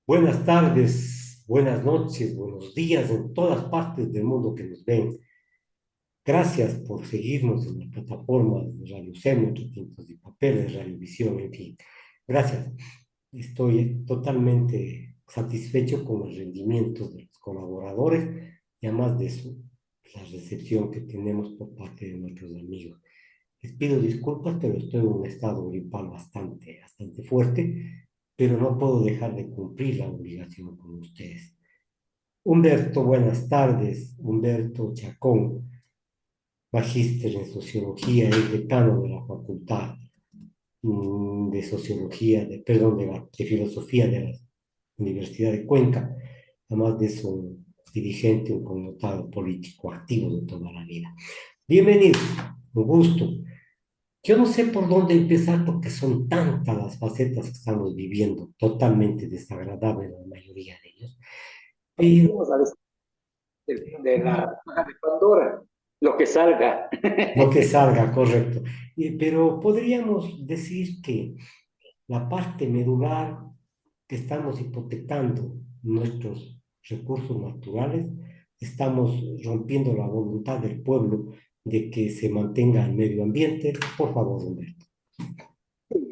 Buenas tardes, buenas noches, buenos días en todas partes del mundo que nos ven. Gracias por seguirnos en la plataforma de Radio Centro, Tintos y Papeles, Radiovisión, en fin. Gracias. Estoy totalmente satisfecho con el rendimiento de los colaboradores y además de eso, la recepción que tenemos por parte de nuestros amigos. Les pido disculpas, pero estoy en un estado gripal bastante fuerte, pero no puedo dejar de cumplir la obligación con ustedes. Humberto, buenas tardes. Humberto Chacón, magíster en sociología, es decano de la Facultad de Sociología, perdón, de Filosofía de la Universidad de Cuenca. Además de eso, un dirigente, un connotado político activo de toda la vida. Bienvenido, un gusto. Yo no sé por dónde empezar porque son tantas las facetas que estamos viviendo, totalmente desagradables la mayoría de ellos. Pero Vamos a decir de la caja de Pandora, lo que salga. lo que salga, correcto. Pero podríamos decir que la parte medular que estamos hipotecando nuestros recursos naturales, estamos rompiendo la voluntad del pueblo de que se mantenga el medio ambiente. Por favor, Humberto.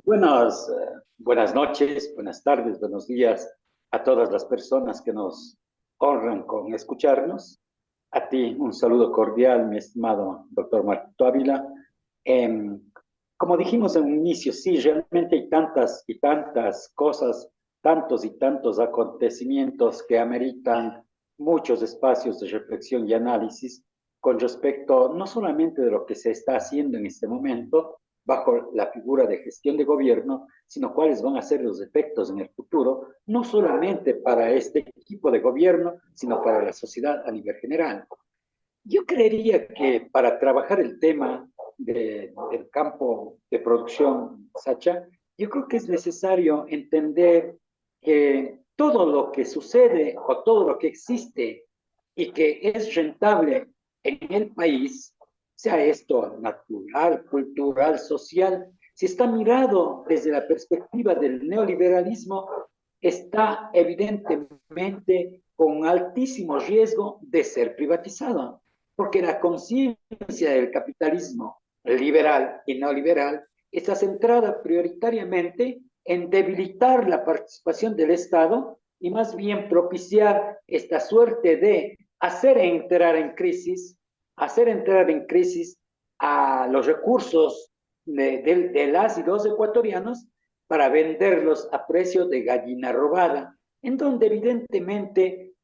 Buenas noches, buenas tardes, buenos días a todas las personas que nos honran con escucharnos. A ti un saludo cordial, mi estimado doctor Martito Ávila. Em, Como dijimos en un inicio, sí, realmente hay tantas y tantas cosas, tantos y tantos acontecimientos que ameritan muchos espacios de reflexión y análisis con respecto no solamente de lo que se está haciendo en este momento bajo la figura de gestión de gobierno, sino cuáles van a ser los efectos en el futuro, no solamente para este equipo de gobierno, sino para la sociedad a nivel general. Yo creería que para trabajar el tema del campo de producción, Sacha, yo creo que es necesario entender que todo lo que sucede o todo lo que existe y que es rentable en el país, sea esto natural, cultural, social, si está mirado desde la perspectiva del neoliberalismo, está evidentemente con altísimo riesgo de ser privatizado porque la conciencia del capitalismo liberal y neoliberal está centrada prioritariamente en debilitar la participación del Estado y más bien propiciar esta suerte de hacer entrar en crisis a los recursos de las y los ecuatorianos para venderlos a precio de gallina robada, en donde evidentemente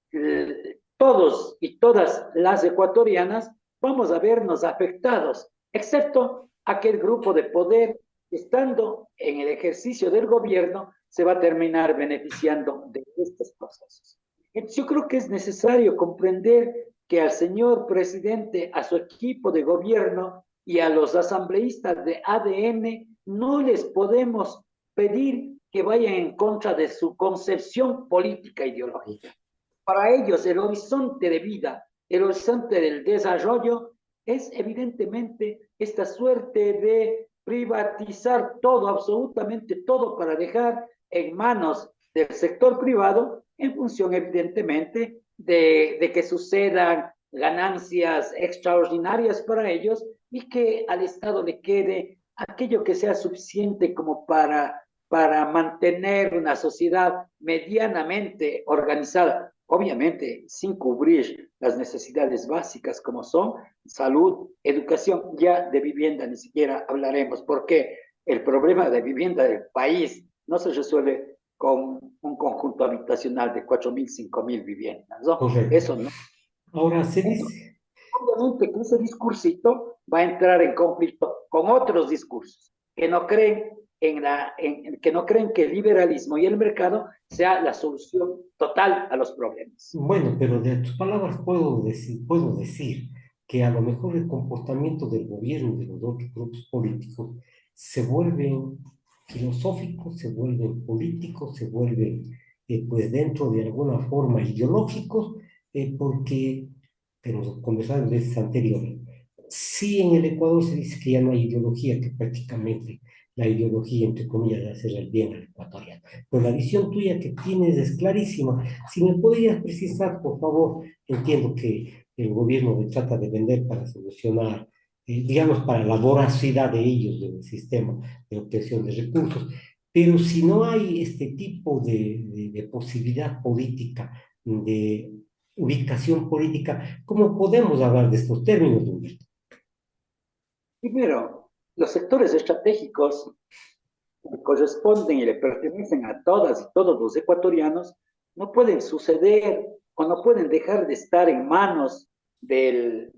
todos y todas las ecuatorianas vamos a vernos afectados, excepto aquel grupo de poder que estando en el ejercicio del gobierno se va a terminar beneficiando de estos procesos. Entonces yo creo que es necesario comprender que al señor presidente, a su equipo de gobierno y a los asambleístas de ADN no les podemos pedir que vayan en contra de su concepción política ideológica. Para ellos el horizonte de vida, el horizonte del desarrollo es evidentemente esta suerte de privatizar todo, absolutamente todo, para dejar en manos del sector privado en función evidentemente de que sucedan ganancias extraordinarias para ellos y que al Estado le quede aquello que sea suficiente como para mantener una sociedad medianamente organizada, obviamente sin cubrir las necesidades básicas como son salud, educación, ya de vivienda ni siquiera hablaremos, porque el problema de vivienda del país no se resuelve con un conjunto habitacional de 4.000, 5.000 viviendas, ¿no? Correcto. Eso no. Ahora se Entonces, dice, obviamente que ese discursito va a entrar en conflicto con otros discursos que no creen que no creen que el liberalismo y el mercado sea la solución total a los problemas. bueno, pero de tus palabras puedo decir que a lo mejor el comportamiento del gobierno y de los otros grupos políticos se vuelven filosóficos, se vuelven políticos, se vuelven, pues dentro de alguna forma ideológicos, porque, pero conversado en veces anteriores, sí en el Ecuador se dice que ya no hay ideología, que prácticamente la ideología, entre comillas, de hacer el bien al ecuatoriano. Pues la visión tuya que tienes es clarísima. Si me podrías precisar, por favor, entiendo que el gobierno trata de vender para solucionar, digamos, para la voracidad de ellos del sistema de obtención de recursos, pero si no hay este tipo de posibilidad política, de ubicación política, ¿cómo podemos hablar de estos términos, Humberto? Primero, los sectores estratégicos que corresponden y le pertenecen a todas y todos los ecuatorianos no pueden suceder o no pueden dejar de estar en manos del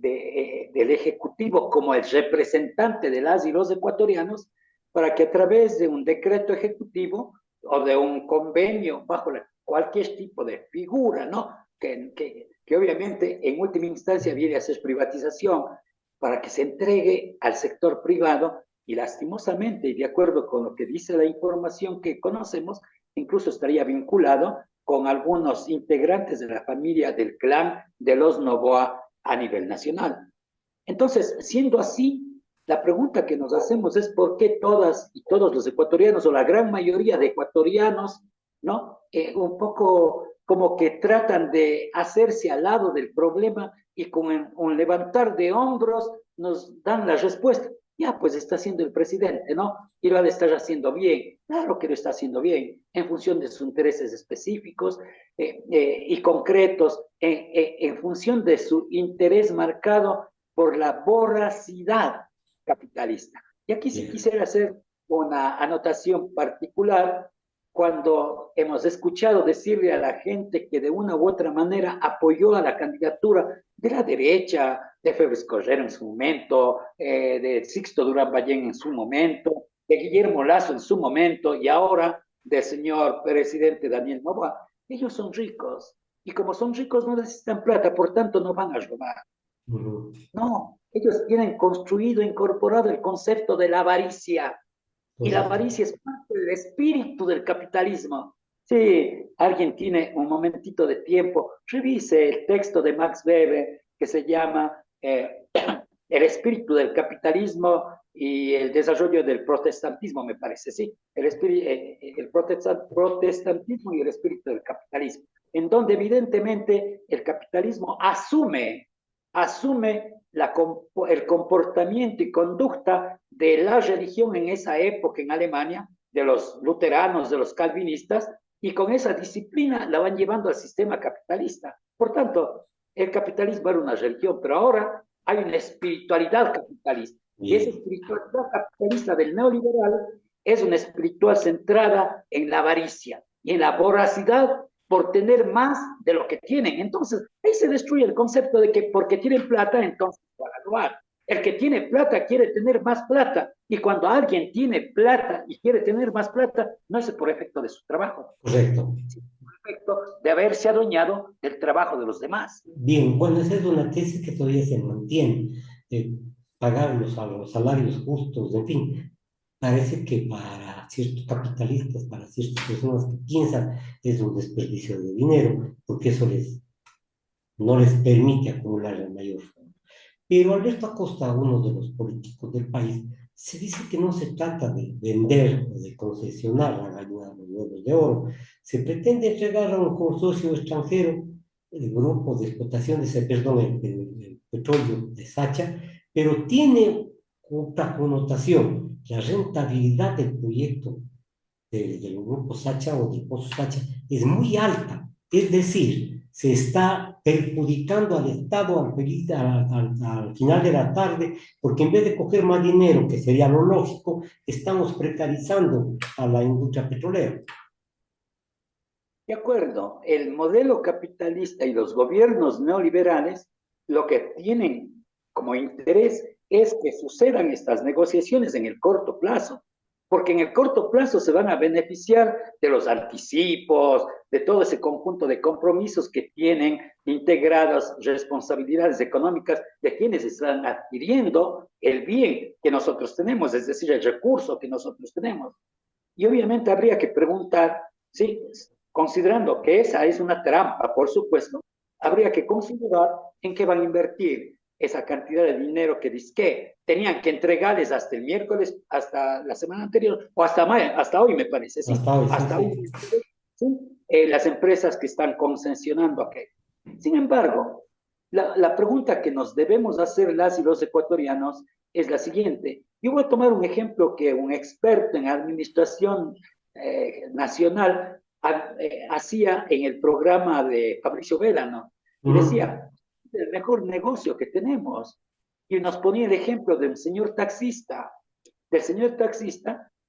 Ejecutivo como el representante de las y los ecuatorianos para que a través de un decreto ejecutivo o de un convenio bajo cualquier tipo de figura, ¿no? Que obviamente en última instancia viene a ser privatización, para que se entregue al sector privado y lastimosamente, y de acuerdo con lo que dice la información que conocemos, incluso estaría vinculado con algunos integrantes de la familia del clan de los Novoa a nivel nacional. Entonces, siendo así, la pregunta que nos hacemos es por qué todas y todos los ecuatorianos, o la gran mayoría de ecuatorianos, ¿no? Un poco como que tratan de hacerse al lado del problema y con un levantar de hombros nos dan la respuesta. Ya, pues está haciendo el presidente, ¿no? Y lo ha de estar haciendo bien. Claro que lo está haciendo bien, en función de sus intereses específicos y concretos, en función de su interés marcado por la voracidad capitalista. Y aquí sí Bien. quisiera hacer una anotación particular cuando hemos escuchado decirle a la gente que de una u otra manera apoyó a la candidatura de la derecha, de Febres Correro en su momento, de Sixto Durán Ballén en su momento, de Guillermo Lazo en su momento y ahora del señor presidente Daniel Noboa. Ellos son ricos y como son ricos no necesitan plata, por tanto no van a robar. Ujú. No, ellos tienen construido, incorporado el concepto de la avaricia. Y la Correcto. avaricia es parte del espíritu del capitalismo. Si alguien tiene un momentito de tiempo, revise el texto de Max Weber que se llama El espíritu del capitalismo y el desarrollo del protestantismo, me parece, sí. El protestantismo y el espíritu del capitalismo, en donde evidentemente el capitalismo asume el comportamiento y conducta de la religión en esa época en Alemania, de los luteranos, de los calvinistas, y con esa disciplina la van llevando al sistema capitalista. Por tanto, el capitalismo era una religión, pero ahora hay una espiritualidad capitalista. Y esa Bien. espiritualidad capitalista del neoliberal es una espiritual centrada en la avaricia y en la voracidad por tener más de lo que tienen. Entonces, ahí se destruye el concepto de que porque tienen plata, entonces van a robar. El que tiene plata quiere tener más plata. Y cuando alguien tiene plata y quiere tener más plata, no es por efecto de su trabajo, Correcto. sino por efecto de haberse adueñado del trabajo de los demás. Bien, bueno, esa es una tesis que todavía se mantiene, pagar a los salarios justos, en fin. Parece que para ciertos capitalistas, para ciertas personas que piensan, es un desperdicio de dinero, porque eso no les permite acumular el mayor fondo. Pero Alberto Acosta, uno de los políticos del país, se dice que no se trata de vender o de concesionar la gallina de los huevos de oro. Se pretende entregar a un consorcio extranjero el grupo de explotación perdón, el petróleo de Sacha, pero tiene otra connotación. La rentabilidad del proyecto del grupo Sacha o del Pozo Sacha es muy alta. Es decir, se está perjudicando al Estado al final de la tarde, porque en vez de coger más dinero, que sería lo lógico, estamos precarizando a la industria petrolera. De acuerdo, el modelo capitalista y los gobiernos neoliberales lo que tienen como interés es que sucedan estas negociaciones en el corto plazo, porque en el corto plazo se van a beneficiar de los anticipos, de todo ese conjunto de compromisos que tienen integradas responsabilidades económicas de quienes están adquiriendo el bien que nosotros tenemos, es decir, el recurso que nosotros tenemos. Y obviamente habría que preguntar, ¿sí? Considerando que esa es una trampa, por supuesto, habría que considerar en qué van a invertir. esa cantidad de dinero que dizque tenían que entregarles hasta el miércoles, hasta la semana anterior, o hasta hoy me parece, sí, Hasta hoy, sí, hasta hoy, sí. ¿sí? Las empresas que están concesionando aquello. Sin embargo, la pregunta que nos debemos hacer las y los ecuatorianos es la siguiente. Yo voy a tomar un ejemplo que un experto en administración nacional hacía en el programa de Fabricio Vela, ¿no? Y Ujú. decía, el mejor negocio que tenemos. Y nos ponía el ejemplo del señor taxista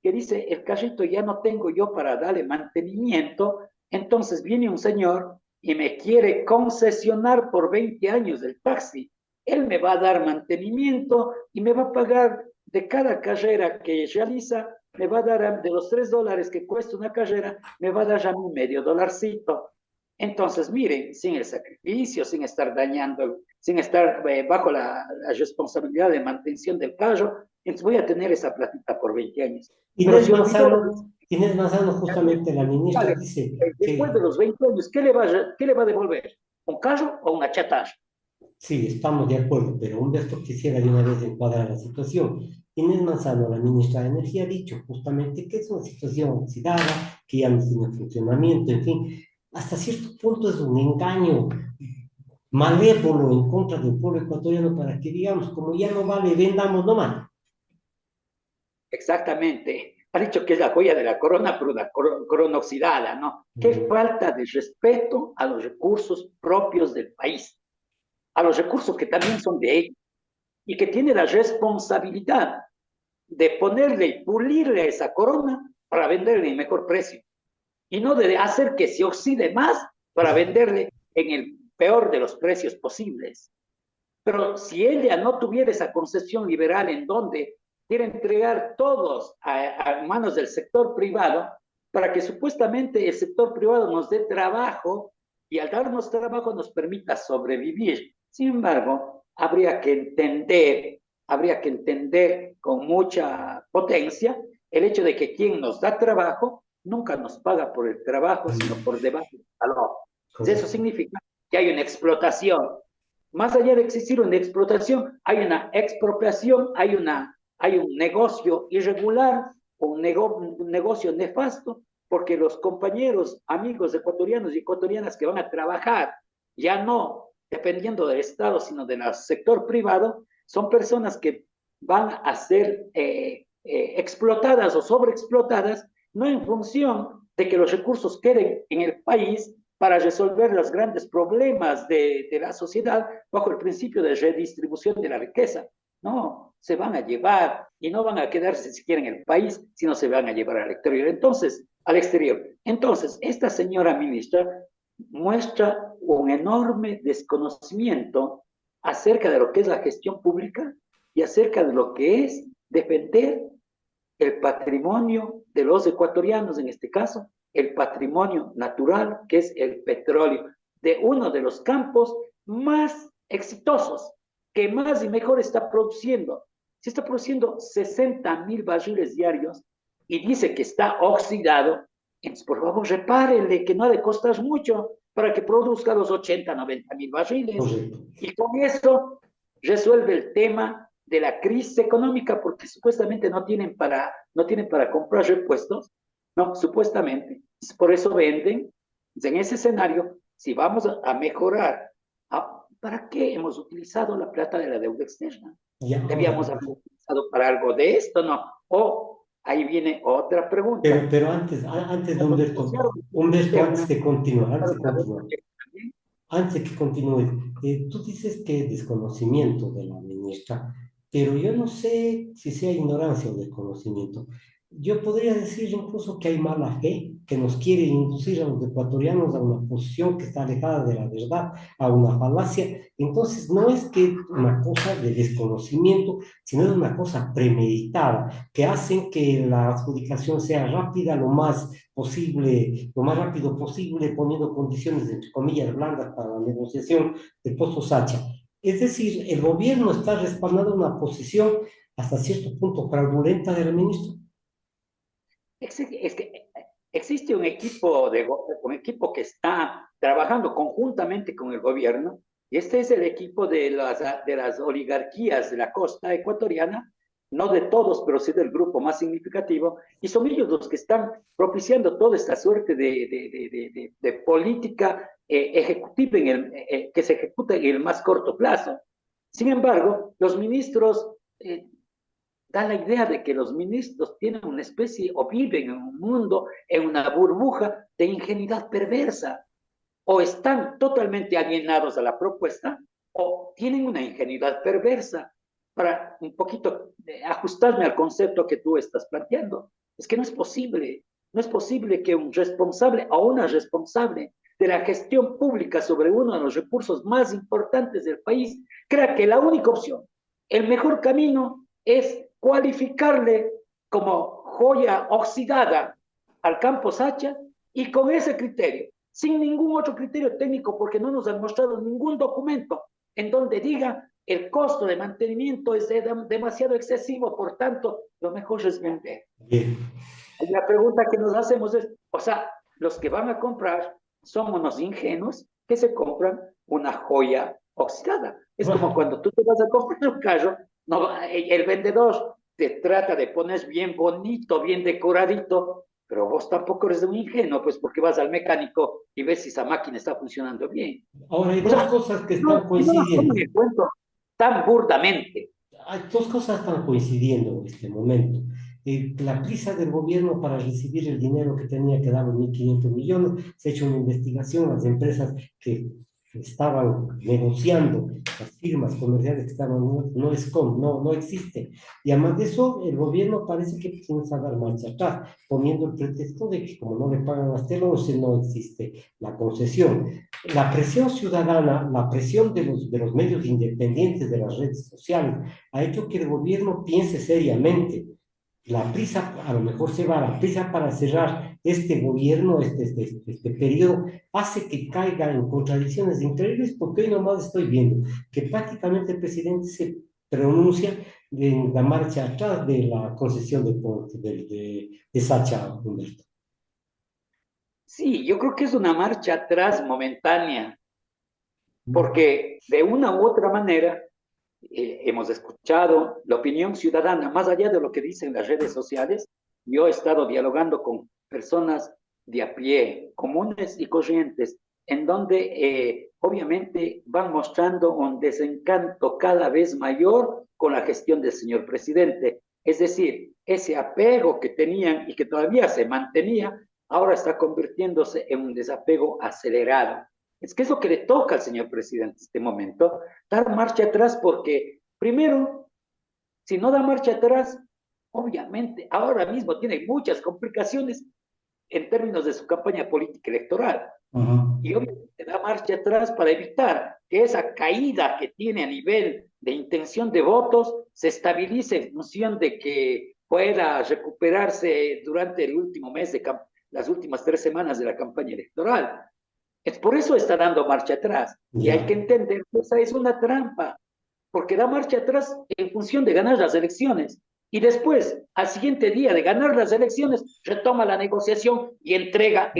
que dice, el carrito ya no tengo yo para darle mantenimiento, entonces viene un señor y me quiere concesionar por 20 años el taxi. Él me va a dar mantenimiento y me va a pagar de cada carrera que realiza, me va a dar de los $3 que cuesta una carrera, me va a dar a mí medio dolarcito. Entonces, miren, sin el sacrificio, sin estar dañando, sin estar bajo la responsabilidad de mantención del carro, entonces voy a tener esa platita por 20 años. Pero Inés se olvidó, Manzano, Inés Manzano, justamente la ministra dale, dice después de que los 20 años, qué le va a devolver? ¿Un carro o una chatarra? sí, estamos de acuerdo, pero Humberto quisiera de una vez encuadrar la situación. Inés Manzano, la ministra de Energía, ha dicho justamente que es una situación oxidada, que ya no tiene funcionamiento, en fin, hasta cierto punto es un engaño malévolo en contra del pueblo ecuatoriano para que digamos, como ya no vale, vendamos nomás. Exactamente. Ha dicho que es la joya de la corona, pero una corona oxidada, ¿no? Qué Mm, falta de respeto a los recursos propios del país, a los recursos que también son de ellos y que tiene la responsabilidad de ponerle y pulirle esa corona para venderle en mejor precio y no de hacer que se oxide más para venderle en el peor de los precios posibles. Pero si ella no tuviera esa concesión liberal en donde quiere entregar todos a manos del sector privado, para que supuestamente el sector privado nos dé trabajo y al darnos trabajo nos permita sobrevivir. Sin embargo, habría que entender con mucha potencia el hecho de que quien nos da trabajo nunca nos paga por el trabajo, sino mm, por debajo del valor. Eso correcto. significa que hay una explotación. Más allá de existir una explotación, hay una expropiación, hay un negocio irregular, un negocio nefasto, porque los compañeros, amigos ecuatorianos y ecuatorianas que van a trabajar, ya no dependiendo del Estado, sino del sector privado, son personas que van a ser explotadas o sobreexplotadas, no en función de que los recursos queden en el país para resolver los grandes problemas de la sociedad bajo el principio de redistribución de la riqueza. No, se van a llevar y no van a quedarse siquiera en el país, sino se van a llevar al exterior. Entonces, esta señora ministra muestra un enorme desconocimiento acerca de lo que es la gestión pública y acerca de lo que es defender el patrimonio de los ecuatorianos, en este caso, el patrimonio natural, que es el petróleo, de uno de los campos más exitosos, que más y mejor está produciendo. Se está produciendo 60,000 barriles diarios y dice que está oxidado. Entonces, por favor, repárenle que no ha de costar mucho para que produzca los 80, 90,000 barriles. Correcto. Y con eso resuelve el tema de la crisis económica porque supuestamente no tienen para comprar repuestos, no, supuestamente. Por eso venden. En ese escenario, si vamos a mejorar, ¿para qué hemos utilizado la plata de la deuda externa? Y ahora, Debíamos haber utilizado para algo de esto, ¿no? O ahí viene otra pregunta. pero antes, antes de Cuando Humberto, negociaron la deuda Humberto, externa, antes de continuar, también. antes que continúes, tú dices que desconocimiento de la ministra, pero yo no sé si sea ignorancia o desconocimiento. Yo podría decir incluso que hay mala fe, que nos quiere inducir a los ecuatorianos a una posición que está alejada de la verdad, a una falacia. Entonces, no es que una cosa de desconocimiento, sino es una cosa premeditada, que hacen que la adjudicación sea rápida, lo más rápido posible, poniendo condiciones, entre comillas, blandas para la negociación de Pozo Sacha. Es decir, el gobierno está respaldando una posición hasta cierto punto fraudulenta del ministro. Es que existe un equipo que está trabajando conjuntamente con el gobierno Y este es el equipo de las oligarquías de la costa ecuatoriana, no de todos, pero sí del grupo más significativo, y son ellos los que están propiciando toda esta suerte de política ejecutiva que se ejecuta en el más corto plazo. Sin embargo, los ministros da la idea de que los ministros tienen una especie o viven en un mundo, en una burbuja de ingenuidad perversa, o están totalmente alienados a la propuesta o tienen una ingenuidad perversa para un poquito ajustarme al concepto que tú estás planteando. Es que no es posible que un responsable o una responsable de la gestión pública sobre uno de los recursos más importantes del país crea que la única opción, el mejor camino es cualificarle como joya oxidada al campo Sacha y con ese criterio, sin ningún otro criterio técnico, porque no nos han mostrado ningún documento en donde diga el costo de mantenimiento es demasiado excesivo, por tanto, lo mejor es vender. Bien. Y la pregunta que nos hacemos es, o sea, los que van a comprar son unos ingenuos que se compran una joya oxidada. Es como cuando tú te vas a comprar un carro, no, el vendedor te trata de poner bien bonito, bien decoradito, pero vos tampoco eres un ingenuo, pues porque vas al mecánico y ves si esa máquina está funcionando bien. Ahora, hay O dos sea, cosas que no, están no nos coincidiendo. tomen en cuenta tan burdamente. Hay dos cosas están coincidiendo en este momento. La prisa del gobierno para recibir el dinero que tenía que dar, los 1.500 millones, se ha hecho una investigación, las empresas que estaban negociando, las firmas comerciales que estaban, no existe. Y además de eso, el gobierno parece que piensa dar marcha atrás, poniendo el pretexto de que como no le pagan hasta el 11, no existe la concesión. La presión ciudadana, la presión de los medios independientes de las redes sociales, ha hecho que el gobierno piense seriamente. La prisa, a lo mejor se va, la prisa para cerrar este gobierno, este periodo, hace que caiga en contradicciones increíbles, porque hoy nomás estoy viendo que prácticamente el presidente se pronuncia en la marcha atrás de la concesión de Sacha, Humberto. Sí, yo creo que es una marcha atrás momentánea, porque de una u otra manera hemos escuchado la opinión ciudadana, más allá de lo que dicen las redes sociales. Yo he estado dialogando con personas de a pie, comunes y corrientes, en donde obviamente van mostrando un desencanto cada vez mayor con la gestión del señor presidente. Es decir, ese apego que tenían y que todavía se mantenía, ahora está convirtiéndose en un desapego acelerado. Es que es lo que le toca al señor presidente en este momento, dar marcha atrás, porque primero, si no da marcha atrás, obviamente ahora mismo tiene muchas complicaciones en términos de su campaña política electoral. Ajá. Y obviamente da marcha atrás para evitar que esa caída que tiene a nivel de intención de votos se estabilice en función de que pueda recuperarse durante el último mes de las últimas 3 semanas de la campaña electoral. Es por eso está dando marcha atrás. Y hay que Ya. entender que esa es una trampa, porque da marcha atrás en función de ganar las elecciones. Y después, al siguiente día de ganar las elecciones, retoma la negociación y entrega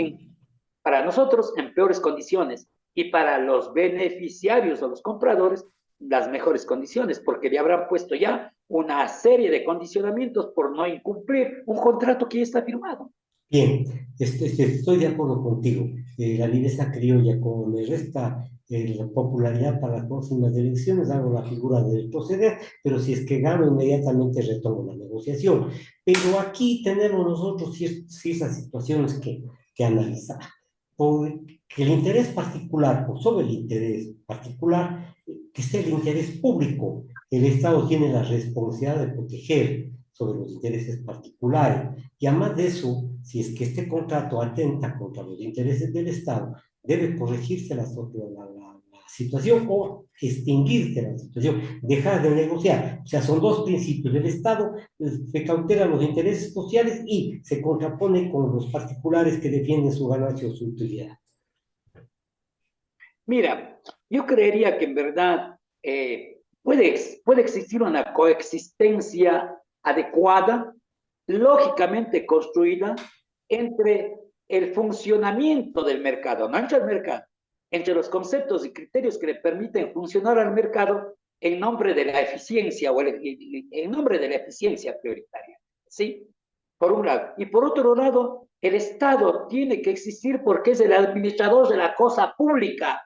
para nosotros en peores condiciones y para los beneficiarios o los compradores las mejores condiciones, porque le habrán puesto ya una serie de condicionamientos por no incumplir un contrato que ya está firmado. Bien, estoy de acuerdo contigo. La viveza criolla, como me resta la popularidad para las próximas elecciones, hago la figura de proceder, pero si es que gano, inmediatamente retomo la negociación. Pero aquí tenemos nosotros ciertas situaciones que analizar. Porque el interés particular, por sobre el interés particular, que esté el interés público. El Estado tiene la responsabilidad de proteger sobre los intereses particulares. Y además de eso, si es que este contrato atenta contra los intereses del Estado, debe corregirse la situación o extinguirse la situación, dejar de negociar. O sea, son dos principios. El Estado se cautela los intereses sociales y se contrapone con los particulares que defienden su ganancia o su utilidad. Mira, yo creería que en verdad puede existir una coexistencia adecuada, lógicamente construida entre el funcionamiento del mercado, no entre el mercado, entre los conceptos y criterios que le permiten funcionar al mercado en nombre de la eficiencia en nombre de la eficiencia prioritaria, ¿sí? Por un lado. Y por otro lado, el Estado tiene que existir porque es el administrador de la cosa pública,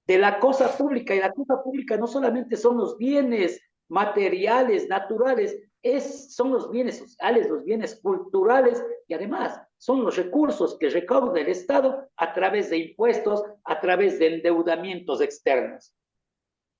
y la cosa pública no solamente son los bienes materiales, naturales, son los bienes sociales, los bienes culturales y además son los recursos que recauda el Estado a través de impuestos, a través de endeudamientos externos.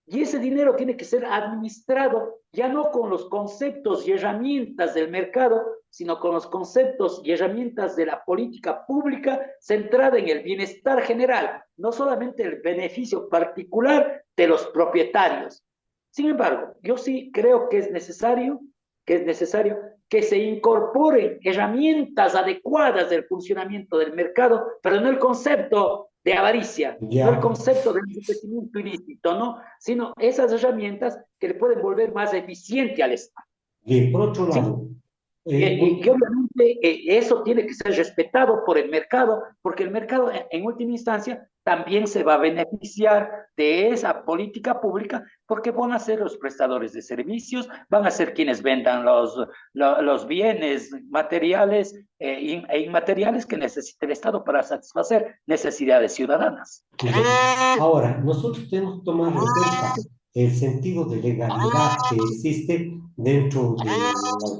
Y ese dinero tiene que ser administrado ya no con los conceptos y herramientas del mercado, sino con los conceptos y herramientas de la política pública centrada en el bienestar general, no solamente el beneficio particular de los propietarios. Sin embargo, yo sí creo que se incorporen herramientas adecuadas del funcionamiento del mercado, pero no el concepto de avaricia, no el Ya, concepto de enriquecimiento ilícito, ¿no? Sino esas herramientas que le pueden volver más eficiente al Estado. bien, por otro ¿Sí? lado, Y obviamente eso tiene que ser respetado por el mercado, porque el mercado en última instancia también se va a beneficiar de esa política pública, porque van a ser los prestadores de servicios, van a ser quienes vendan los bienes materiales e inmateriales que necesita el Estado para satisfacer necesidades ciudadanas. bien. Ahora, nosotros tenemos que tomar en cuenta el sentido de legalidad que existe dentro de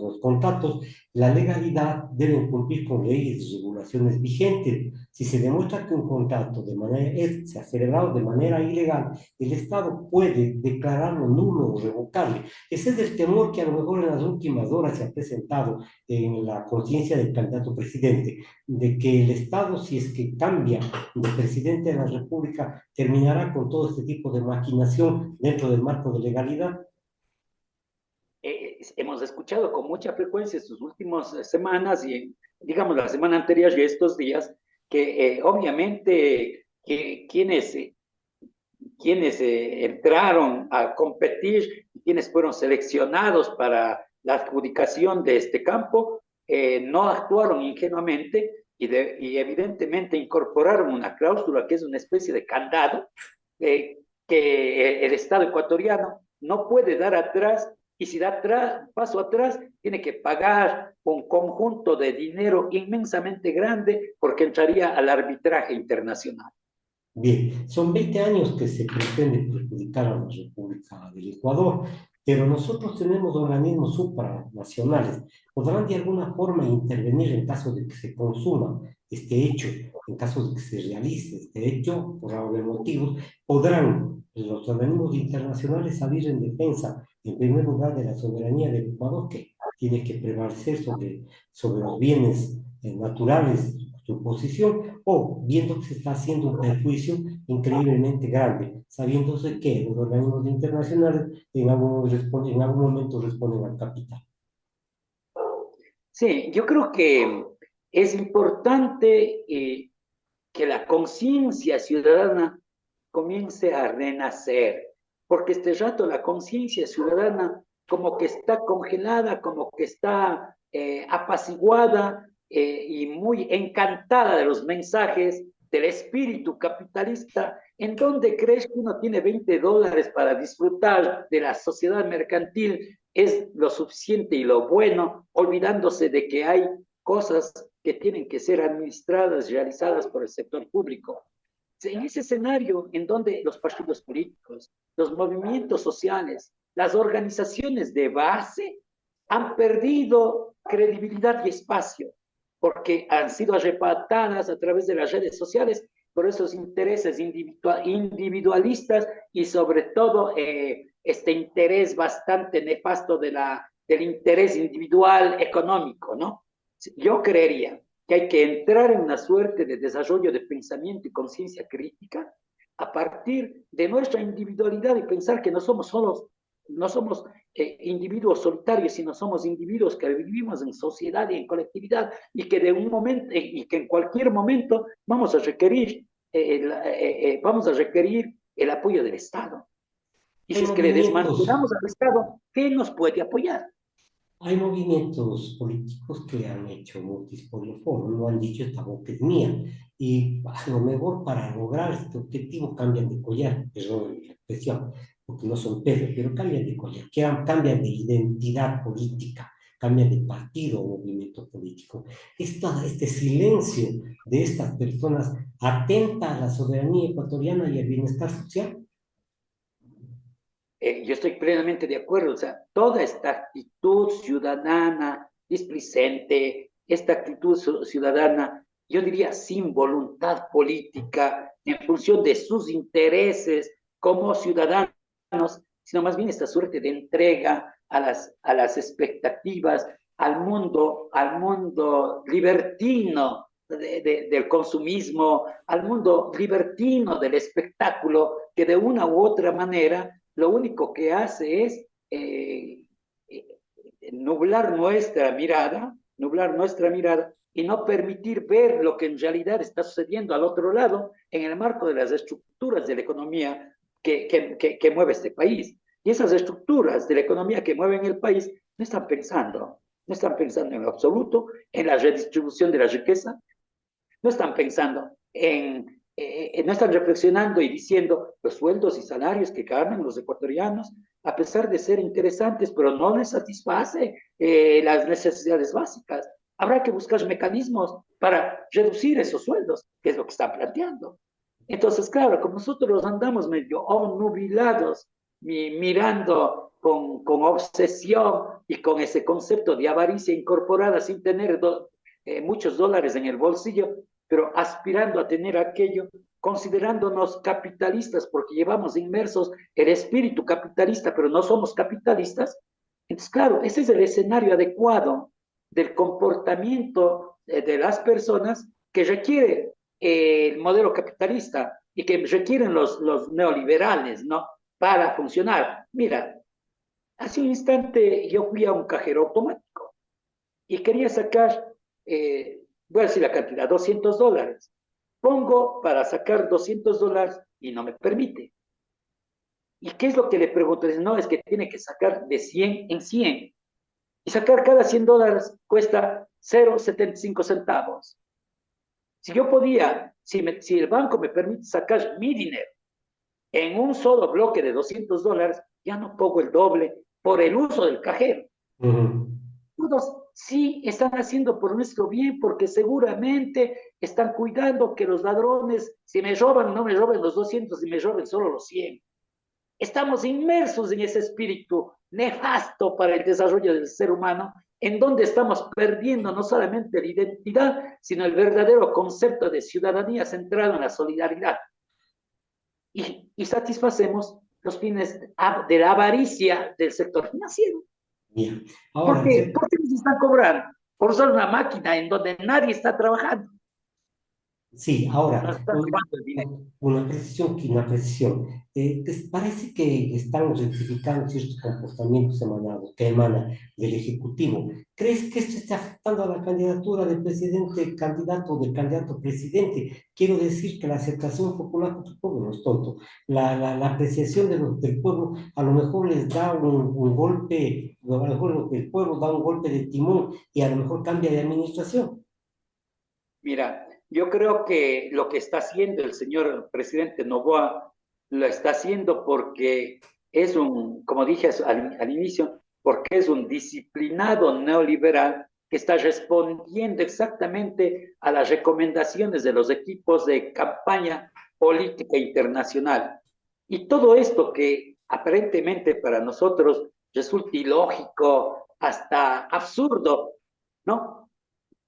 los contratos. La legalidad debe cumplir con leyes y regulaciones vigentes. Si se demuestra que un contrato se ha celebrado de manera ilegal, el Estado puede declararlo nulo o revocable. Ese es el temor que a lo mejor en las últimas horas se ha presentado en la conciencia del candidato presidente, de que el Estado, si es que cambia de presidente de la República, terminará con todo este tipo de maquinación dentro del marco de legalidad. Hemos escuchado con mucha frecuencia en sus últimas semanas digamos, la semana anterior y estos días, que obviamente quienes entraron a competir, quienes fueron seleccionados para la adjudicación de este campo, no actuaron ingenuamente y evidentemente incorporaron una cláusula que es una especie de candado que el Estado ecuatoriano no puede dar atrás y si da paso atrás tiene que pagar un conjunto de dinero inmensamente grande porque entraría al arbitraje internacional. Bien, son 20 años que se pretende perjudicar a la República del Ecuador, pero nosotros tenemos organismos supranacionales. ¿Podrán de alguna forma intervenir en caso de que se consuma este hecho, en caso de que se realice este hecho, por algunos motivos? ¿Podrán los organismos internacionales salir en defensa, en primer lugar, de la soberanía del Ecuador, que tiene que prevalecer sobre los bienes naturales, su posición, o viendo que se está haciendo un perjuicio increíblemente grande, sabiéndose que los organismos internacionales en algún momento responden al capital? Sí, yo creo que es importante que la conciencia ciudadana comience a renacer, porque este rato la conciencia ciudadana como que está congelada, como que está apaciguada y muy encantada de los mensajes del espíritu capitalista, en donde crees que uno tiene $20 para disfrutar de la sociedad mercantil, es lo suficiente y lo bueno, olvidándose de que hay cosas que tienen que ser administradas y realizadas por el sector público. En ese escenario en donde los partidos políticos, los movimientos sociales, las organizaciones de base han perdido credibilidad y espacio porque han sido arrebatadas a través de las redes sociales por esos intereses individualistas y sobre todo este interés bastante nefasto del interés individual económico, ¿no? Yo creería que hay que entrar en una suerte de desarrollo de pensamiento y conciencia crítica a partir de nuestra individualidad y pensar que no somos individuos solitarios, sino somos individuos que vivimos en sociedad y en colectividad y que de un momento y que en cualquier momento vamos a requerir el apoyo del Estado. Y Hay si es que le movimientos desmantelamos al Estado, ¿qué nos puede apoyar? Hay movimientos políticos que han hecho notice por el foro, lo han dicho, esta boca es mía. y a lo mejor para lograr este objetivo cambian de collar, perdón la expresión, porque no son perros, pero cambian de collar, cambian de identidad política, cambian de partido o movimiento político. Este silencio de estas personas atenta a la soberanía ecuatoriana y al bienestar social. Yo estoy plenamente de acuerdo, o sea, toda esta actitud ciudadana, displicente, esta actitud ciudadana, yo diría sin voluntad política, en función de sus intereses como ciudadanos, sino más bien esta suerte de entrega a las expectativas, al mundo libertino del consumismo, al mundo libertino del espectáculo, que de una u otra manera lo único que hace es nublar nuestra mirada y no permitir ver lo que en realidad está sucediendo al otro lado en el marco de las estructuras de la economía que mueve este país. Y esas estructuras de la economía que mueven el país no están pensando en lo absoluto en la redistribución de la riqueza, no están pensando no están reflexionando y diciendo los sueldos y salarios que ganan los ecuatorianos, a pesar de ser interesantes, pero no les satisface las necesidades básicas. Habrá que buscar mecanismos para reducir esos sueldos, que es lo que están planteando. Entonces, claro, como nosotros andamos medio obnubilados, mirando con obsesión y con ese concepto de avaricia incorporada sin tener muchos dólares en el bolsillo, pero aspirando a tener aquello, considerándonos capitalistas porque llevamos inmersos el espíritu capitalista, pero no somos capitalistas. Entonces, claro, ese es el escenario adecuado del comportamiento de las personas que requiere el modelo capitalista y que requieren los neoliberales, ¿no? Para funcionar. Mira, hace un instante yo fui a un cajero automático y quería sacar, voy a decir la cantidad, $200. Pongo para sacar $200 y no me permite. ¿Y qué es lo que le pregunto? Dice, no, es que tiene que sacar de 100 en 100. Y sacar cada $100 cuesta 0,75 centavos. Si yo podía, si el banco me permite sacar mi dinero en un solo bloque de $200, ya no pongo el doble por el uso del cajero. Todos sí están haciendo por nuestro bien porque seguramente están cuidando que los ladrones, si me roban, no me roben los 200 y me roben solo los 100. Estamos inmersos en ese espíritu nefasto para el desarrollo del ser humano, en donde estamos perdiendo no solamente la identidad, sino el verdadero concepto de ciudadanía centrado en la solidaridad. Y satisfacemos los fines de la avaricia del sector financiero. Bien. ¿Por Ahora, qué? ¿Por qué nos están cobrando? Por usar una máquina en donde nadie está trabajando. sí, Nos ahora, están robando el dinero. una precisión, una precisión. Parece que están rectificando ciertos comportamientos que emana del Ejecutivo. ¿Crees que esto está afectando a la candidatura del presidente, candidato del candidato presidente? Quiero decir que la aceptación popular por tu pueblo no es tonto. La apreciación del pueblo a lo mejor les da un golpe, a lo mejor el pueblo da un golpe de timón y a lo mejor cambia de administración. Mira, yo creo que lo que está haciendo el señor presidente Noboa lo está haciendo porque es como dije al inicio, porque es un disciplinado neoliberal que está respondiendo exactamente a las recomendaciones de los equipos de campaña política internacional. Y todo esto que aparentemente para nosotros resulta ilógico, hasta absurdo, ¿no?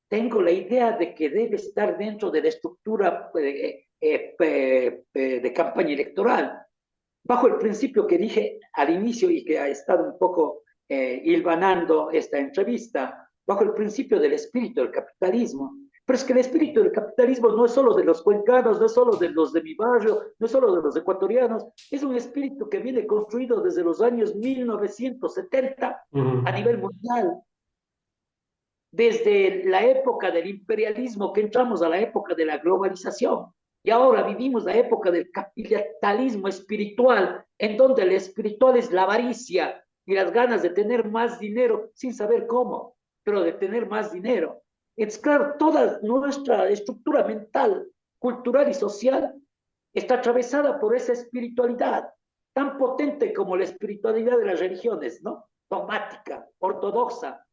Tengo la idea de que debe estar dentro de la estructura de campaña electoral, bajo el principio que dije al inicio y que ha estado un poco hilvanando esta entrevista, bajo el principio del espíritu del capitalismo. Pero es que el espíritu del capitalismo no es solo de los cuencanos, no es solo de los de mi barrio, no es solo de los ecuatorianos, es un espíritu que viene construido desde los años 1970 a nivel mundial, desde la época del imperialismo que entramos a la época de la globalización. Y ahora vivimos la época del capitalismo espiritual, en donde el espiritual es la avaricia y las ganas de tener más dinero sin saber cómo, pero de tener más dinero. Es claro, toda nuestra estructura mental cultural y social está atravesada por esa espiritualidad tan potente como la espiritualidad de las religiones, ¿no? Dogmática, ortodoxa.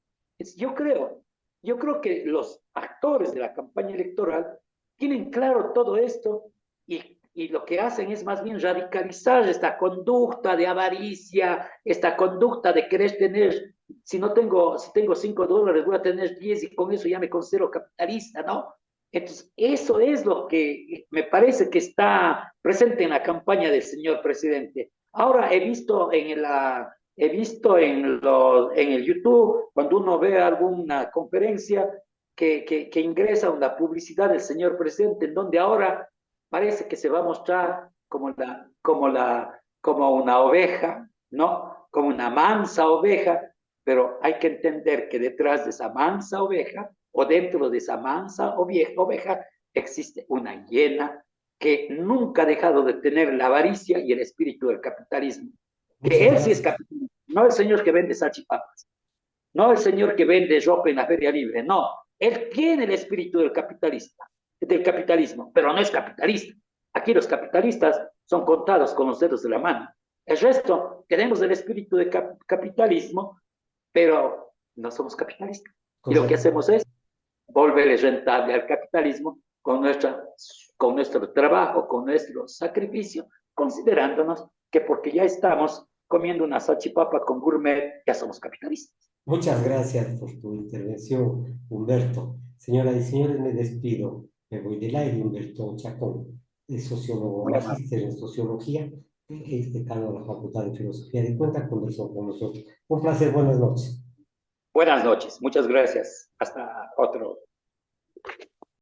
Yo creo, yo creo que los actores de la campaña electoral tienen claro todo esto y lo que hacen es más bien radicalizar esta conducta de avaricia, esta conducta de querer tener, si tengo $5, voy a tener 10 y con eso ya me considero capitalista, ¿no? Entonces, eso es lo que me parece que está presente en la campaña del señor presidente. Ahora he visto en el YouTube, cuando uno ve alguna conferencia, que ingresa una publicidad del señor presidente, en donde ahora parece que se va a mostrar como una oveja, ¿no? Como una mansa oveja, pero hay que entender que detrás de esa mansa oveja o dentro de esa mansa oveja existe una hiena que nunca ha dejado de tener la avaricia y el espíritu del capitalismo. Que Muchas él sí es gracias. capitalista, no el señor que vende salchipapas, no el señor que vende ropa en la feria libre, no. Él tiene el espíritu del capitalismo, pero no es capitalista. Aquí los capitalistas son contados con los dedos de la mano. El resto tenemos el espíritu de capitalismo, pero no somos capitalistas. Y lo que Correcto. hacemos es volverle rentable al capitalismo con nuestro trabajo, con nuestro sacrificio, considerándonos que porque ya estamos comiendo una salchipapa con gourmet, ya somos capitalistas. Muchas gracias por tu intervención, Humberto. Señoras y señores, me despido. Me voy del aire, Humberto Chacón, es sociólogo, Muy amable. magíster en sociología, es decano de la Facultad de Filosofía de Cuenca, conversó con nosotros. Un placer, buenas noches. Buenas noches, muchas gracias. Hasta otro.